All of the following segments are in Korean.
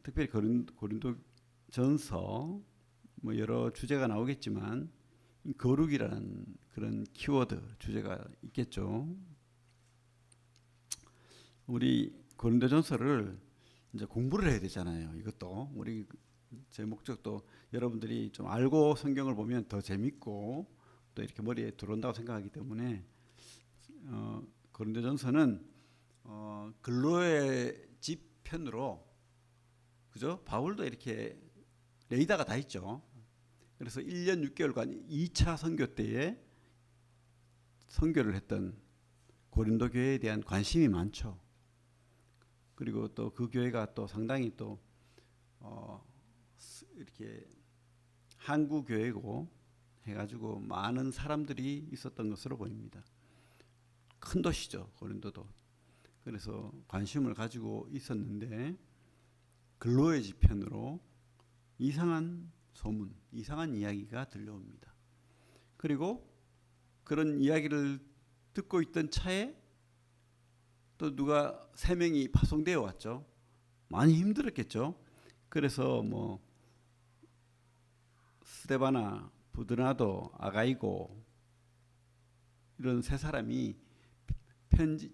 특별히 고린도전서 뭐 여러 주제가 나오겠지만 거룩이라는 그런 키워드 주제가 있겠죠. 우리 고린도전서를 이제 공부를 해야 되잖아요. 이것도 우리 제 목적도 여러분들이 좀 알고 성경을 보면 더 재밌고 또 이렇게 머리에 들어온다고 생각하기 때문에 고린도전서는 근로의 집 편으로 그죠? 바울도 이렇게 레이더가 다 있죠. 그래서 1년 6개월간 2차 선교 때에 선교를 했던 고린도 교회에 대한 관심이 많죠. 그리고 또 그 교회가 또 상당히 또 이렇게 한국 교회고 해가지고 많은 사람들이 있었던 것으로 보입니다. 큰 도시죠, 고린도도. 그래서 관심을 가지고 있었는데 근로의 지편으로 이상한 소문, 이상한 이야기가 들려옵니다. 그리고 그런 이야기를 듣고 있던 차에 또 누가 3명이 파송되어 왔죠. 많이 힘들었겠죠. 그래서 뭐 스데바나, 부드나도, 아가이고 이런 3사람이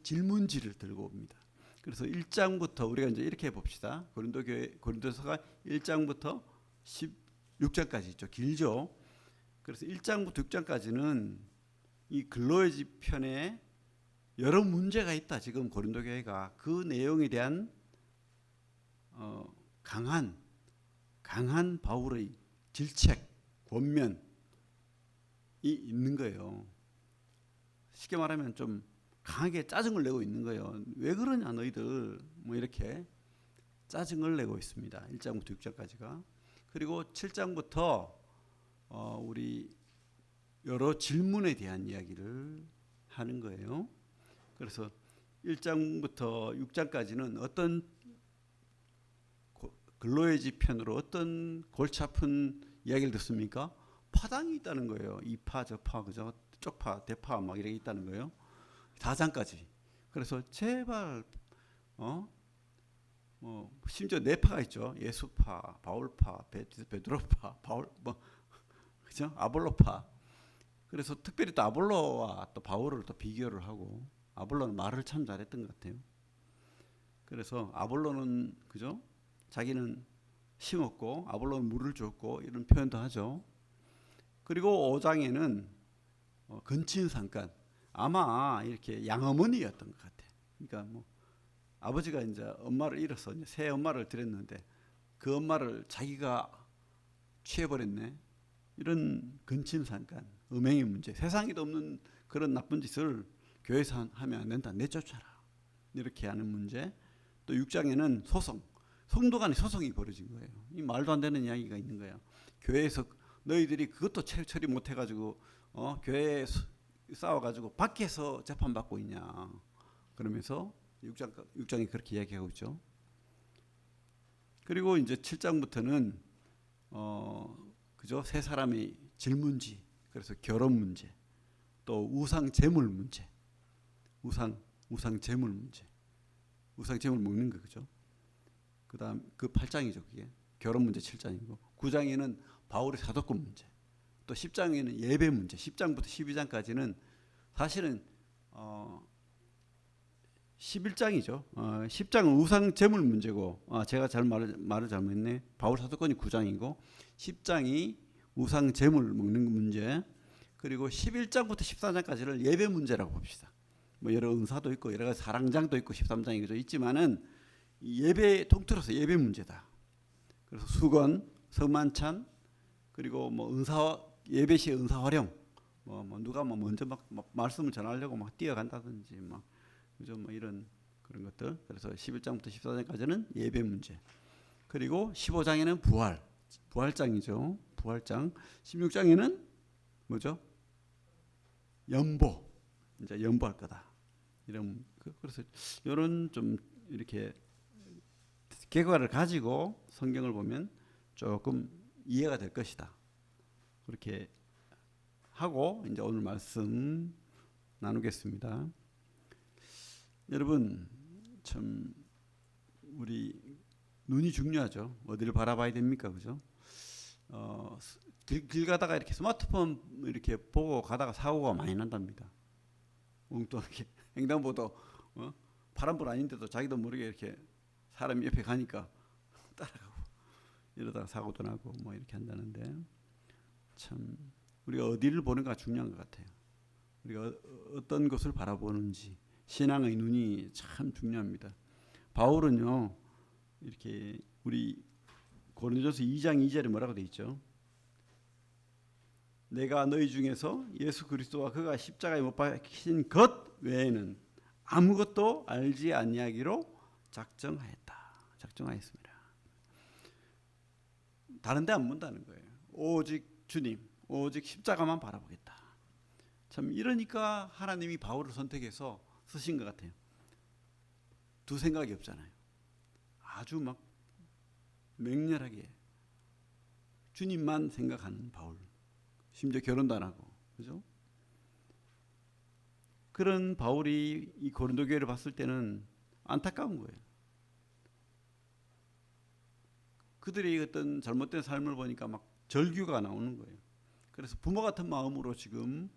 질문지를 들고 옵니다. 그래서 1장부터 우리가 이제 이렇게 봅시다. 고린도서가 1장부터 16장까지 있죠. 길죠. 그래서 1장부터 6장까지는 이 근로의 집 편에 여러 문제가 있다. 지금 고린도 교회가 그 내용에 대한 강한 바울의 질책, 권면이 있는 거예요. 쉽게 말하면 좀 강하게 짜증을 내고 있는 거예요. 왜 그러냐 너희들 뭐 이렇게 짜증을 내고 있습니다. 1장부터 6장까지가. 그리고 7장부터 우리 여러 질문에 대한 이야기를 하는 거예요. 그래서 1장부터 6장까지는 어떤 근로의 지편으로 어떤 골치 아픈 이야기를 듣습니까? 파당이 있다는 거예요. 이파 저파 그죠? 쪽파 대파 막 이렇게 있다는 거예요. 4장까지. 그래서 제발 심지어 네파가 있죠. 예수파, 바울파, 베드로파, 바울 그죠? 아볼로파. 그래서 특별히 또 아볼로와 또 바울을 또 비교를 하고 아볼로는 말을 참 잘했던 것 같아요. 그래서 아볼로는 그죠? 자기는 심었고 아볼로는 물을 줬고 이런 표현도 하죠. 그리고 5장에는 근친상간 아마 이렇게 양어머니였던 것 같아요. 그러니까 뭐 아버지가 이제 엄마를 잃어서 이제 새 엄마를 들였는데 그 엄마를 자기가 취해버렸네. 이런 근친상간, 음행의 문제, 세상에도 없는 그런 나쁜 짓을 교회에서 하면 안 된다. 내쫓아라. 이렇게 하는 문제. 또 6장에는 소송, 성도 간의 소송이 벌어진 거예요. 이 말도 안 되는 이야기가 있는 거예요. 교회에서 너희들이 그것도 처리 못 해가지고 교회에 싸워가지고 밖에서 재판받고 있냐. 그러면서 6장이 그렇게 이야기하고 있죠. 그리고 이제 7장부터는 그죠? 3사람의 질문지, 그래서 결혼 문제, 또 우상 제물 문제, 우상 제물 문제, 우상 제물 먹는 거 그죠? 그다음 그 8장이죠 그게 결혼 문제 7장이고 9장에는 바울의 사도권 문제, 또 10장에는 예배 문제, 10장부터 12장까지는 사실은 11장이죠. 10장은 우상 제물 문제고 제가 말을 잘못했네. 바울 사도권이 9장이고 10장이 우상 제물 먹는 문제, 그리고 11장부터 14장까지를 예배 문제라고 봅시다. 뭐 여러 은사도 있고 여러 가지 사랑장도 있고 13장이 그죠 있지만은 예배 통틀어서 예배 문제다. 그래서 수건, 성만찬, 그리고 뭐 예배 시의 은사 활용, 뭐 누가 뭐 먼저 막 말씀을 전하려고 막 뛰어간다든지 막 그죠? 뭐 이런 그런 것들. 그래서 11장부터 14장까지는 예배 문제. 그리고 15장에는 부활장이죠. 부활장. 16장에는 뭐죠? 연보. 이제 연보할 거다. 그래서 이런 좀 이렇게 결과를 가지고 성경을 보면 조금 이해가 될 것이다. 그렇게 하고 이제 오늘 말씀 나누겠습니다. 여러분 참 우리 눈이 중요하죠. 어디를 바라봐야 됩니까, 그죠? 길 가다가 이렇게 스마트폰 이렇게 보고 가다가 사고가 많이 난답니다. 엉뚱하게 횡단보도 파란불 아닌데도 자기도 모르게 이렇게 사람이 옆에 가니까 따라가고 이러다가 사고도 나고 뭐 이렇게 한다는데, 참 우리가 어디를 보는가 중요한 것 같아요. 우리가 어떤 것을 바라보는지, 신앙의 눈이 참 중요합니다. 바울은요 이렇게 우리 고린도전서 2장 2절에 뭐라고 돼 있죠? 내가 너희 중에서 예수 그리스도와 그가 십자가에 못 박히신 것 외에는 아무것도 알지 아니하기로 작정하였습니다. 다른 데 안 본다는 거예요. 오직 주님, 오직 십자가만 바라보겠다. 참 이러니까 하나님이 바울을 선택해서 쓰신 것 같아요. 두 생각이 없잖아요. 아주 막 맹렬하게 주님만 생각하는 바울. 심지어 결혼도 안 하고, 그죠? 그런 바울이 이 고린도 교회를 봤을 때는 안타까운 거예요. 그들의 어떤 잘못된 삶을 보니까 막 절규가 나오는 거예요. 그래서 부모 같은 마음으로 지금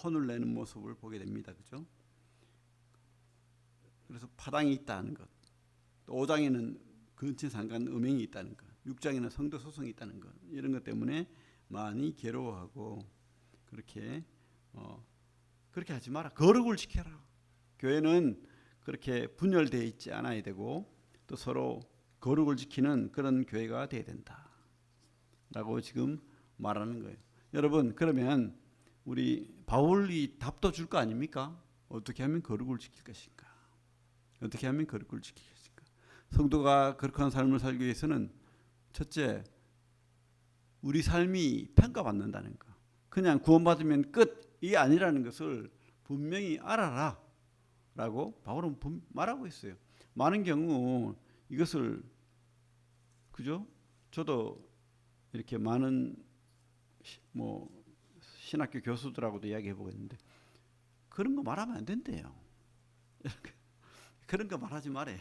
혼을 내는 모습을 보게 됩니다, 그죠? 그래서 파당이 있다는 것, 또 5장에는 근친상간 음행이 있다는 것, 6장에는 성도 소송이 있다는 것, 이런 것 때문에 많이 괴로워하고 그렇게 하지 마라. 거룩을 지켜라. 교회는 그렇게 분열되어 있지 않아야 되고 또 서로 거룩을 지키는 그런 교회가 돼야 된다라고 지금 말하는 거예요. 여러분, 그러면 우리 바울이 답도 줄 거 아닙니까? 어떻게 하면 거룩을 지킬 것인가? 어떻게 하면 거룩을 지킬 것인가? 성도가 거룩한 삶을 살기 위해서는 첫째, 우리 삶이 평가받는다는 거. 그냥 구원받으면 끝이 아니라는 것을 분명히 알아라 라고 바울은 말하고 있어요. 많은 경우 이것을, 그죠? 저도 이렇게 많은 뭐 신학교 교수들하고도 이야기해 보겠는데 그런 거 말하면 안 된대요. 그런 거 말하지 말해.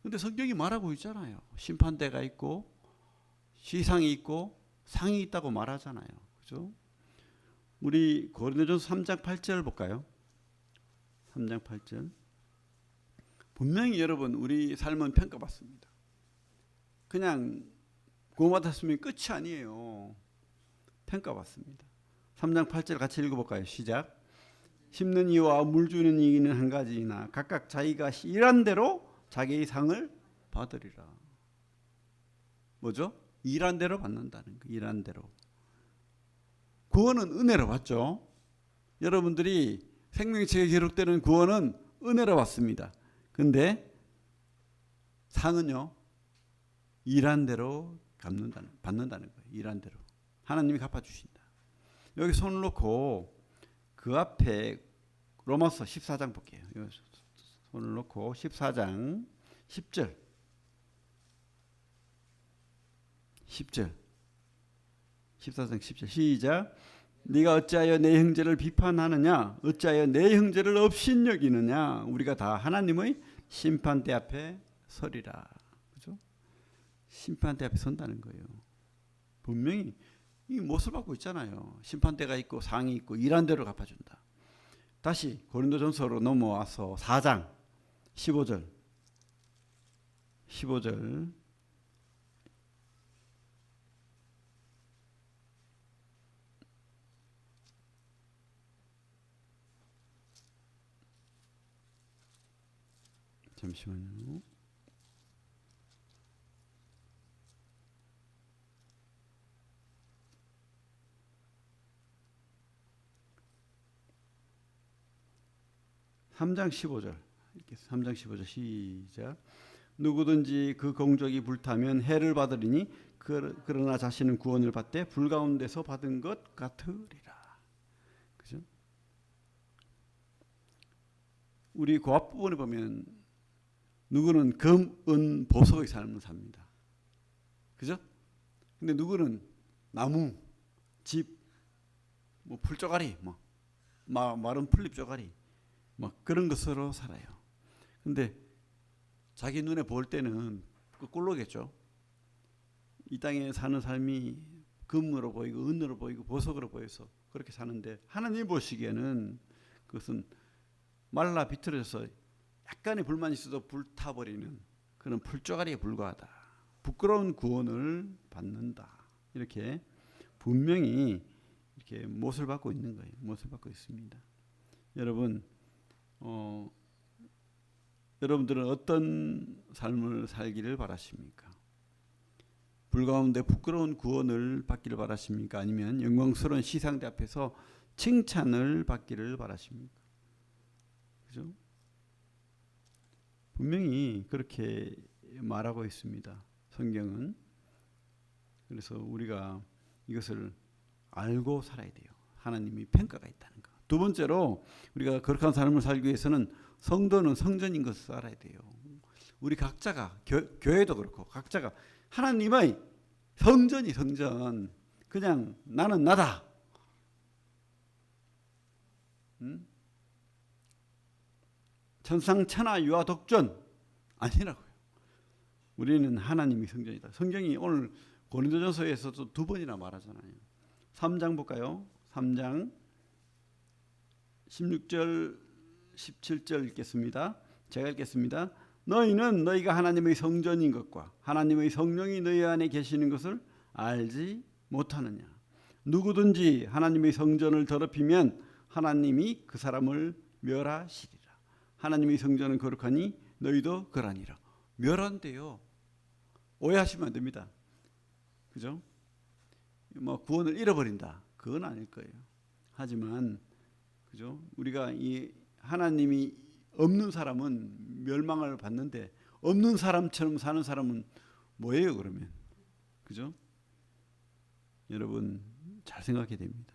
근데 성경이 말하고 있잖아요. 심판대가 있고 시상이 있고 상이 있다고 말하잖아요. 그죠? 우리 고린도전서 3장 8절 볼까요? 3장 8절. 분명히 여러분 우리 삶은 평가받습니다. 그냥 구원받았으면 끝이 아니에요. 평가받습니다. 3장 8절 같이 읽어볼까요? 시작. 심는 이와 물 주는 이는 한 가지이나 각각 자기가 일한 대로 자기의 상을 받으리라. 뭐죠? 일한 대로 받는다는 거. 일한 대로. 구원은 은혜로 받죠. 여러분들이 생명책에 기록되는 구원은 은혜로 받습니다. 근데 상은요, 일한 대로 받는다는 거예요. 일한 대로. 하나님이 갚아주신다. 여기 손을 놓고 그 앞에 로마서 14장 볼게요. 손을 놓고 14장 10절. 14장 10절 시작. 네가 어찌하여 내 형제를 비판하느냐? 어찌하여 내 형제를 업신여기느냐? 우리가 다 하나님의 심판대 앞에 서리라. 그죠? 심판대 앞에 선다는 거예요. 분명히 이 못을 받고 있잖아요. 심판대가 있고 상이 있고 일한 대로 갚아준다. 다시 고린도전서로 넘어와서 4장 15절. 잠시만요. (3장 15절) 3장 15절 시작. 누구든지 그 공적이 불타면 해를 받으리니 그러나 자신은 구원을 받되 불 가운데서 받은 것 같으리라. 그죠? 우리 그 앞부분에 보면 누구는 금, 은, 보석의 삶을 삽니다. 그죠? 근데 누구는 나무, 집, 뭐 풀조가리, 뭐 마른 풀잎 조가리, 뭐 그런 것으로 살아요. 근데 자기 눈에 볼 때는 꼴로겠죠. 이 땅에 사는 삶이 금으로 보이고 은으로 보이고 보석으로 보여서 그렇게 사는데 하나님 보시기에는 그것은 말라 비틀어져서 약간의 불만이 있어도 불타버리는 그런 풀조가리에 불과하다. 부끄러운 구원을 받는다. 이렇게 분명히 이렇게 못을 받고 있는 거예요. 못을 받고 있습니다. 여러분, 여러분들은 어떤 삶을 살기를 바라십니까? 불 가운데 부끄러운 구원을 받기를 바라십니까? 아니면 영광스러운 시상대 앞에서 칭찬을 받기를 바라십니까? 그죠? 분명히 그렇게 말하고 있습니다. 성경은. 그래서 우리가 이것을 알고 살아야 돼요. 하나님이 평가가 있다는 거. 두 번째로 우리가 거룩한 삶을 살기 위해서는 성도는 성전인 것을 알아야 돼요. 우리 각자가 교회도 그렇고 각자가 하나님의 성전이 성전. 그냥 나는 나다. 천상천하 유아 독존 아니라고요. 우리는 하나님이 성전이다. 성경이 오늘 고린도전서에서도 두 번이나 말하잖아요. 3장 볼까요? 3장 16절 17절 읽겠습니다. 제가 읽겠습니다. 너희는 너희가 하나님의 성전인 것과 하나님의 성령이 너희 안에 계시는 것을 알지 못하느냐. 누구든지 하나님의 성전을 더럽히면 하나님이 그 사람을 멸하시리라. 하나님의 성전은 거룩하니 너희도 그러하니라. 멸한대요. 오해하시면 안 됩니다. 그죠? 뭐 구원을 잃어버린다. 그건 아닐 거예요. 하지만 그죠? 우리가 이 하나님이 없는 사람은 멸망을 받는데 없는 사람처럼 사는 사람은 뭐예요, 그러면? 그죠? 여러분 잘 생각해야 됩니다.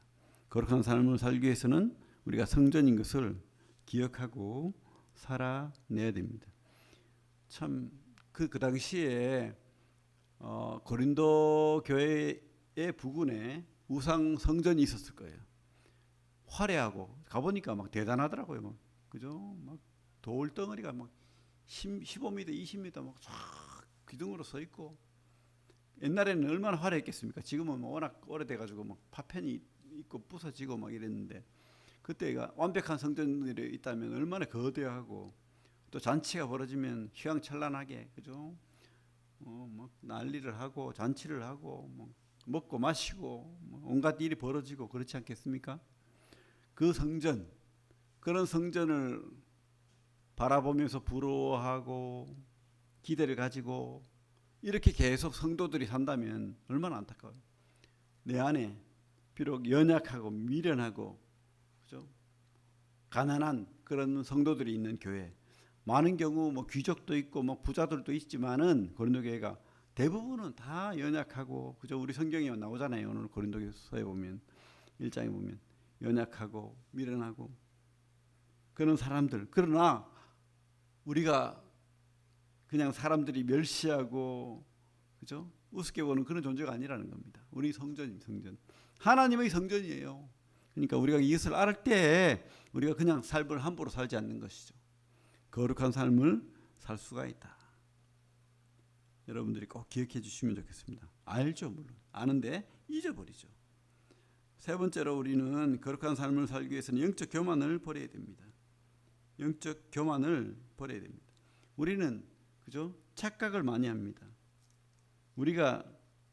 거룩한 삶을 살기 위해서는 우리가 성전인 것을 기억하고 살아내야 됩니다. 참 그 당시에 고린도 교회의 부근에 우상 성전이 있었을 거예요. 화려하고 가보니까 막 대단하더라고요. 막 그죠? 막 돌 덩어리가 막 15m, 20m 막 쫙 기둥으로 서 있고 옛날에는 얼마나 화려했겠습니까? 지금은 뭐 워낙 오래돼가지고 막 파편이 있고 부서지고 막 이랬는데 그때가 완벽한 성전들이 있다면 얼마나 거대하고 또 잔치가 벌어지면 휘황찬란하게 그죠? 막 난리를 하고 잔치를 하고 뭐 먹고 마시고 뭐 온갖 일이 벌어지고 그렇지 않겠습니까? 그 성전, 그런 성전을 바라보면서 부러워하고 기대를 가지고 이렇게 계속 성도들이 산다면 얼마나 안타까워요. 내 안에 비록 연약하고 미련하고 그죠? 가난한 그런 성도들이 있는 교회, 많은 경우 뭐 귀족도 있고 뭐 부자들도 있지만은 고린도 교회가 대부분은 다 연약하고 그죠? 우리 성경에 나오잖아요. 오늘 고린도서에 보면 1장에 보면 연약하고 미련하고 그런 사람들. 그러나 우리가 그냥 사람들이 멸시하고 그죠? 우습게 보는 그런 존재가 아니라는 겁니다. 우리 성전입니다. 성전. 하나님의 성전이에요. 그러니까 우리가 이것을 알 때 우리가 그냥 삶을 함부로 살지 않는 것이죠. 거룩한 삶을 살 수가 있다. 여러분들이 꼭 기억해 주시면 좋겠습니다. 알죠, 물론. 아는데 잊어버리죠. 세 번째로 우리는 거룩한 삶을 살기 위해서는 영적 교만을 버려야 됩니다. 영적 교만을 버려야 됩니다. 우리는 그죠? 착각을 많이 합니다. 우리가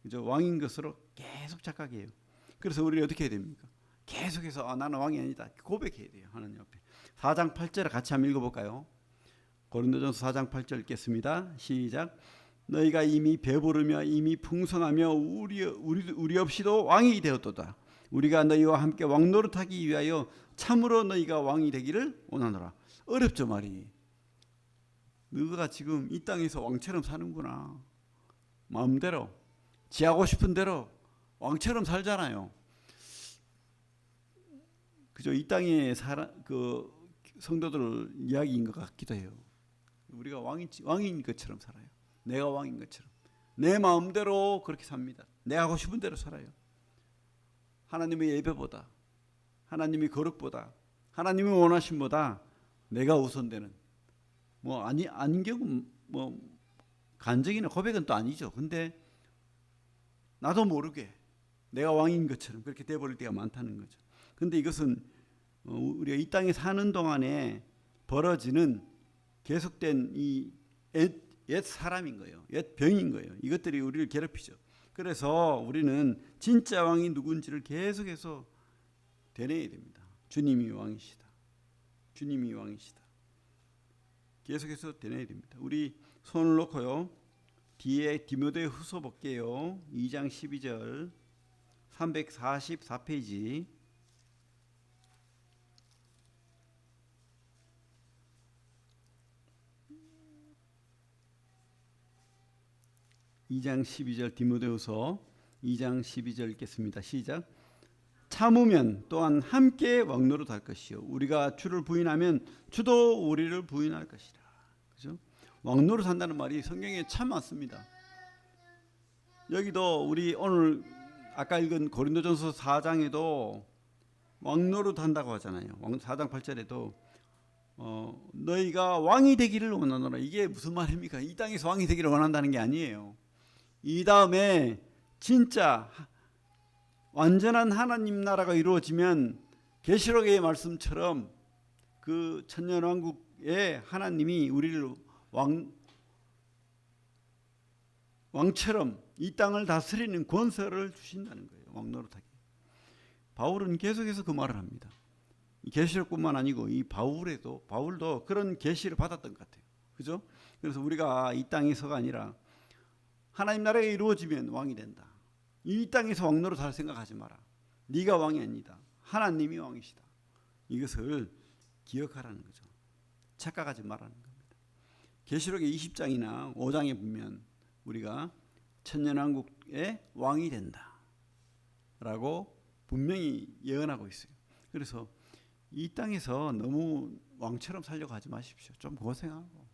그죠? 왕인 것으로 계속 착각해요. 그래서 우리는 어떻게 해야 됩니까? 계속해서 나는 왕이 아니다. 고백해야 돼요. 하나님 앞에. 4장 8절을 같이 한번 읽어볼까요? 고린도전서 4장 8절 읽겠습니다. 시작. 너희가 이미 배부르며 이미 풍성하며 우리 없이도 왕이 되었도다. 우리가 너희와 함께 왕노릇하기 위하여 참으로 너희가 왕이 되기를 원하노라. 어렵죠 말이. 너가 지금 이 땅에서 왕처럼 사는구나. 마음대로 지하고 싶은 대로 왕처럼 살잖아요. 그죠? 이 땅의 그 성도들 이야기인 것 같기도 해요. 우리가 왕인 것처럼 살아요. 내가 왕인 것처럼 내 마음대로 그렇게 삽니다. 내가 하고 싶은 대로 살아요. 하나님의 예배보다 하나님의 거룩보다 하나님의 원하심보다 내가 우선되는 뭐 아닌 경우 뭐 간증이나 고백은 또 아니죠. 근데 나도 모르게 내가 왕인 것처럼 그렇게 돼버릴 때가 많다는 거죠. 근데 이것은 우리가 이 땅에 사는 동안에 벌어지는 계속된 이 옛 사람인 거예요. 옛 병인 거예요. 이것들이 우리를 괴롭히죠. 그래서 우리는 진짜 왕이 누군지를 계속해서 되뇌어야 됩니다. 주님이 왕이시다. 주님이 왕이시다. 계속해서 되뇌어야 됩니다. 우리 손을 놓고요. 뒤에 디모데후서 볼게요. 2장 12절 344페이지. (2장 12절) 디모데후서 2장 12절 읽겠습니다. 시작. 참으면 또한 함께 왕노릇할 것이요 우리가 주를 부인하면 주도 우리를 부인할 것이라. 그죠? 왕노릇한다는 말이 성경에 참 많습니다. 여기도 우리 오늘 아까 읽은 고린도전서 4장에도 왕노릇한다고 하잖아요. 4장 8절에도 너희가 왕이 되기를 원하노라. 이게 무슨 말입니까? 이 땅에서 왕이 되기를 원한다는 게 아니에요. 이 다음에 진짜 완전한 하나님 나라가 이루어지면 계시록의 말씀처럼 그 천년왕국의 하나님이 우리를 왕처럼 이 땅을 다스리는 권세를 주신다는 거예요. 왕노릇하게. 바울은 계속해서 그 말을 합니다. 계시록뿐만 아니고 이 바울도 그런 계시를 받았던 것 같아요. 그죠? 그래서 우리가 이 땅에서가 아니라 하나님 나라가 이루어지면 왕이 된다. 이 땅에서 왕노릇 할 생각하지 마라. 네가 왕이 아니다. 하나님이 왕이시다. 이것을 기억하라는 거죠. 착각하지 말라는 겁니다. 계시록의 20장이나 5장에 보면 우리가 천년왕국의 왕이 된다 라고 분명히 예언하고 있어요. 그래서 이 땅에서 너무 왕처럼 살려고 하지 마십시오. 좀 고생하고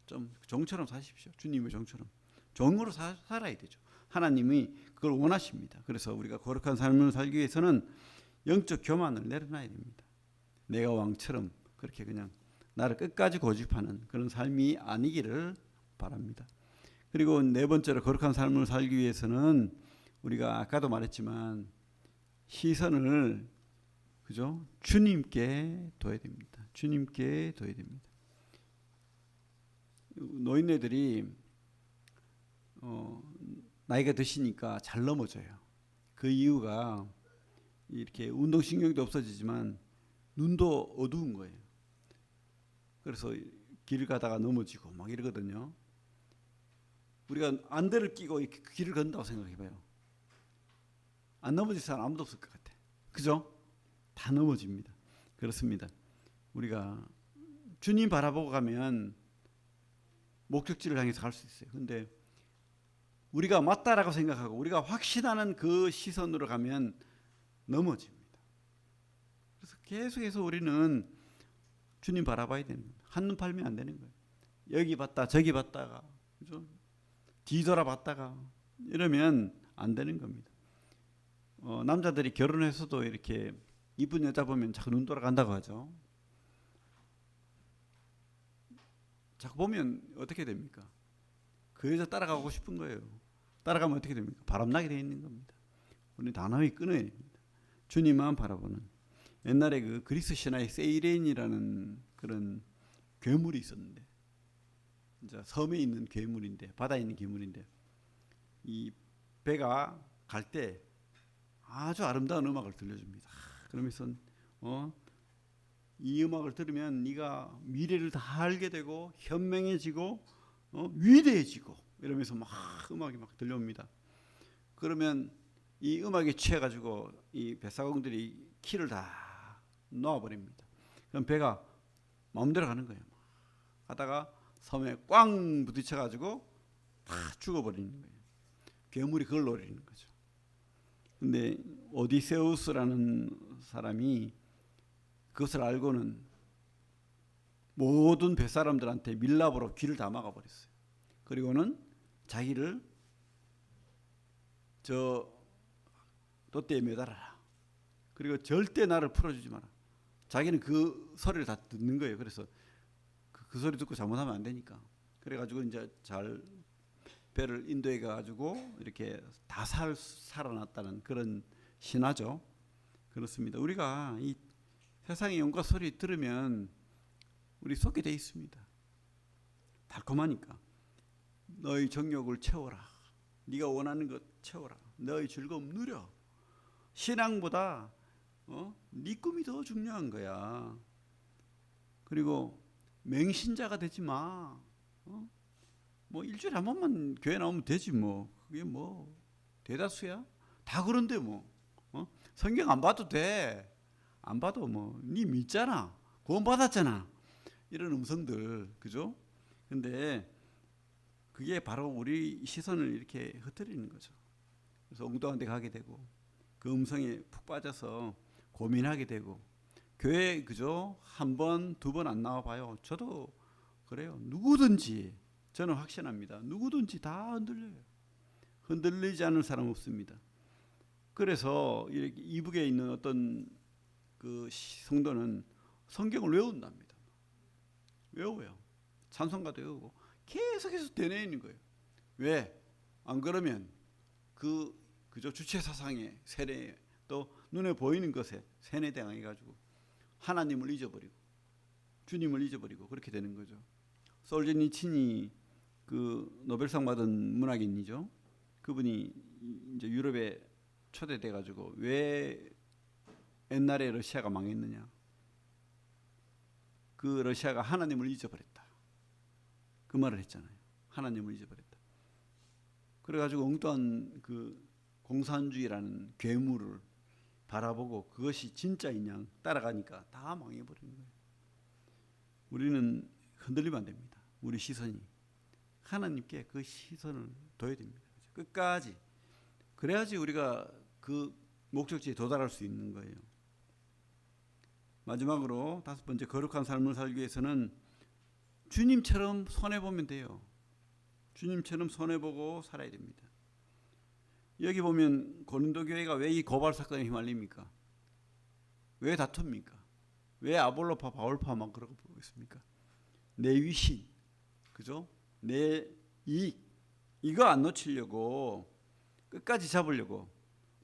좀 종처럼 사십시오. 주님의 종처럼. 종으로 살아야 되죠. 하나님이 그걸 원하십니다. 그래서 우리가 거룩한 삶을 살기 위해서는 영적 교만을 내려놔야 됩니다. 내가 왕처럼 그렇게 그냥 나를 끝까지 고집하는 그런 삶이 아니기를 바랍니다. 그리고 네 번째로 거룩한 삶을 살기 위해서는 우리가 아까도 말했지만 시선을 그죠? 주님께 둬야 됩니다. 주님께 둬야 됩니다. 노인네들이 나이가 드시니까 잘 넘어져요. 그 이유가 이렇게 운동신경도 없어지지만 눈도 어두운 거예요. 그래서 길을 가다가 넘어지고 막 이러거든요. 우리가 안대를 끼고 길을 건다고 생각해봐요. 안 넘어질 사람 아무도 없을 것 같아. 그죠? 다 넘어집니다. 그렇습니다. 우리가 주님 바라보고 가면 목적지를 향해서 갈 수 있어요. 근데 우리가 맞다라고 생각하고 우리가 확신하는 그 시선으로 가면 넘어집니다. 그래서 계속해서 우리는 주님 바라봐야 되는 거예요. 한눈 팔면 안 되는 거예요. 여기 봤다 저기 봤다가 그죠? 뒤돌아봤다가 이러면 안 되는 겁니다. 남자들이 결혼해서도 이렇게 이쁜 여자 보면 자꾸 눈 돌아간다고 하죠. 자꾸 보면 어떻게 됩니까? 그 여자 따라가고 싶은 거예요. 따라가면 어떻게 됩니까? 바람나게 되어 있는 겁니다. 우리는 단호히 끊어야 됩니다. 주님만 바라보는. 옛날에 그 그리스 신화의 세이렌이라는 그런 괴물이 있었는데, 이제 섬에 있는 괴물인데, 바다에 있는 괴물인데, 이 배가 갈 때 아주 아름다운 음악을 들려줍니다. 그러면서 이 음악을 들으면 네가 미래를 다 알게 되고 현명해지고 위대해지고 이러면서 막 음악이 막 들려옵니다. 그러면 이 음악에 취해가지고 이 뱃사공들이 키를 다 놓아버립니다. 그럼 배가 마음대로 가는 거예요. 가다가 섬에 꽝 부딪혀가지고 다 죽어버리는 거예요. 괴물이 그걸 노리는 거죠. 근데 오디세우스라는 사람이 그것을 알고는 모든 뱃사람들한테 밀랍으로 귀를 다 막아버렸어요. 그리고는 자기를 저 돛대에 매달아라. 그리고 절대 나를 풀어주지 마라. 자기는 그 소리를 다 듣는 거예요. 그래서 그 소리 듣고 잘못하면 안 되니까. 그래가지고 이제 잘 배를 인도해 가지고 이렇게 다 살아났다는 그런 신화죠. 그렇습니다. 우리가 이 세상의 영과 소리 들으면 우리 속에 돼 있습니다. 달콤하니까. 너의 정욕을 채워라. 네가 원하는 것 채워라. 너의 즐거움 누려. 신앙보다 네 꿈이 더 중요한 거야. 그리고 맹신자가 되지 마. 뭐 일주일에 한 번만 교회 나오면 되지 뭐. 그게 뭐 대다수야? 다 그런데 뭐. 성경 안 봐도 돼. 안 봐도 뭐 네 믿잖아. 구원 받았잖아. 이런 음성들, 그죠? 근데 그게 바로 우리 시선을 이렇게 흩트리는 거죠. 그래서 엉뚱한 데 가게 되고 그 음성에 푹 빠져서 고민하게 되고 교회 그죠? 한 번, 두 번 안 나와봐요. 저도 그래요. 누구든지 저는 확신합니다. 누구든지 다 흔들려요. 흔들리지 않을 사람 없습니다. 그래서 이렇게 이북에 있는 어떤 그 성도는 성경을 외운답니다. 외워요. 찬송가도 외우고 계속해서 되뇌이는 거예요. 왜? 안 그러면 그저 주체 사상에 세뇌 또 눈에 보이는 것에 세뇌당해 가지고 하나님을 잊어버리고 주님을 잊어버리고 그렇게 되는 거죠. 솔제니친이 그 노벨상 받은 문학인이죠. 그분이 이제 유럽에 초대돼 가지고 왜 옛날에 러시아가 망했느냐? 그 러시아가 하나님을 잊어버렸다. 그 말을 했잖아요. 하나님을 잊어버렸다. 그래가지고 엉뚱한 그 공산주의라는 괴물을 바라보고 그것이 진짜인 양 따라가니까 다 망해버리는 거예요. 우리는 흔들리면 안 됩니다. 우리 시선이 하나님께 그 시선을 둬야 됩니다. 끝까지. 그래야지 우리가 그 목적지에 도달할 수 있는 거예요. 마지막으로 다섯 번째, 거룩한 삶을 살기 위해서는 주님처럼 손해보면 돼요. 주님처럼 손해보고 살아야 됩니다. 여기 보면 고린도 교회가 왜 이 고발 사건에 휘말립니까? 왜 다툽니까? 왜 아볼로파 바울파만 그러고 보고 있습니까? 내 위신, 그죠? 내 이익, 이거 안 놓치려고 끝까지 잡으려고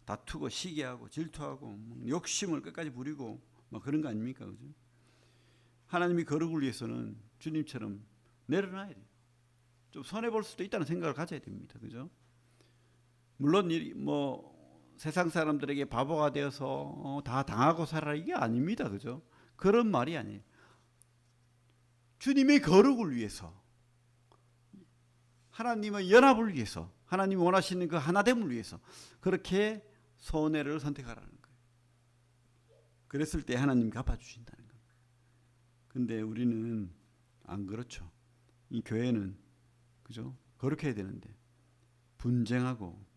다투고 시기하고 질투하고 욕심을 끝까지 부리고 막 그런 거 아닙니까? 그죠? 하나님이 거룩을 위해서는 주님처럼 내려놔야 돼요. 좀 손해볼 수도 있다는 생각을 가져야 됩니다. 그죠? 물론 뭐 세상 사람들에게 바보가 되어서 다 당하고 살아라 이게 아닙니다. 그죠? 그런 말이 아니에요. 주님의 거룩을 위해서 하나님의 연합을 위해서 하나님이 원하시는 그 하나됨을 위해서 그렇게 손해를 선택하라는 거예요. 그랬을 때 하나님이 갚아주신다는 겁니다. 근데 우리는 안 그렇죠. 이 교회는 그죠? 거룩해야 되는데 분쟁하고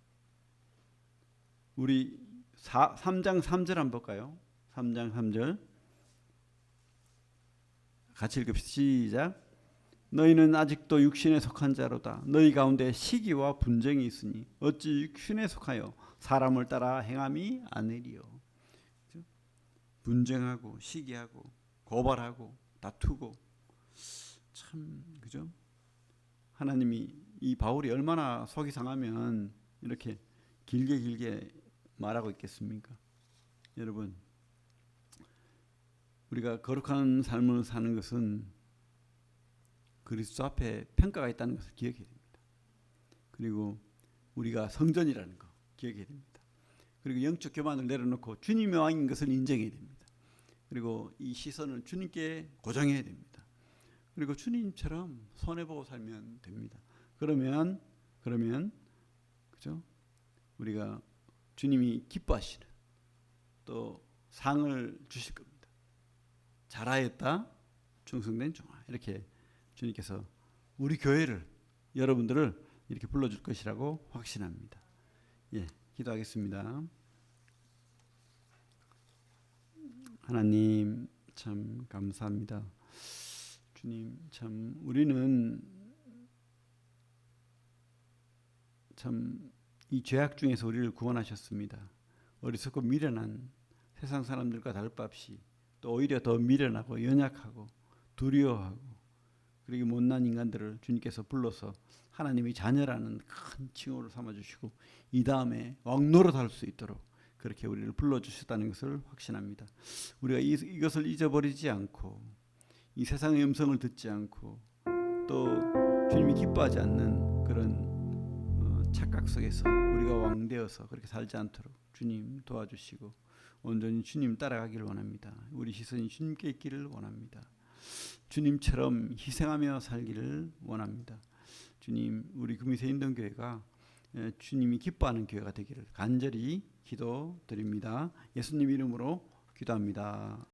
우리 3장 3절 한번 볼까요? 3장 3절 같이 읽읍시다. 시작. 너희는 아직도 육신에 속한 자로다. 너희 가운데 시기와 분쟁이 있으니 어찌 육신에 속하여 사람을 따라 행함이 아니리요. 분쟁하고 시기하고 고발하고 다투고 참 그죠? 하나님이 이 바울이 얼마나 속이 상하면 이렇게 길게 말하고 있겠습니까? 여러분, 우리가 거룩한 삶을 사는 것은 그리스도 앞에 평가가 있다는 것을 기억해야 됩니다. 그리고 우리가 성전이라는 거 기억해야 됩니다. 그리고 영적 교만을 내려놓고 주님의 왕인 것을 인정해야 됩니다. 그리고 이 시선을 주님께 고정해야 됩니다. 그리고 주님처럼 손해보고 살면 됩니다. 그러면 그죠? 우리가 주님이 기뻐하시는 또 상을 주실 겁니다. 잘하였다 충성된 종아 이렇게 주님께서 우리 교회를 여러분들을 이렇게 불러줄 것이라고 확신합니다. 예, 기도하겠습니다. 하나님 참 감사합니다. 주님 참 우리는 참 이 죄악 중에서 우리를 구원하셨습니다. 어리석고 미련한 세상 사람들과 다를 바 없이 또 오히려 더 미련하고 연약하고 두려워하고 그리고 못난 인간들을 주님께서 불러서 하나님의 자녀라는 큰 칭호를 삼아주시고 이 다음에 왕노릇할 수 있도록 그렇게 우리를 불러주셨다는 것을 확신합니다. 우리가 이것을 잊어버리지 않고 이 세상의 음성을 듣지 않고 또 주님이 기뻐하지 않는 그런 착각 속에서 우리가 왕되어서 그렇게 살지 않도록 주님 도와주시고 온전히 주님 따라가기를 원합니다. 우리 시선이 주님께 있기를 원합니다. 주님처럼 희생하며 살기를 원합니다. 주님, 우리 금이새 인동교회가 주님이 기뻐하는 교회가 되기를 간절히 기도드립니다. 예수님 이름으로 기도합니다.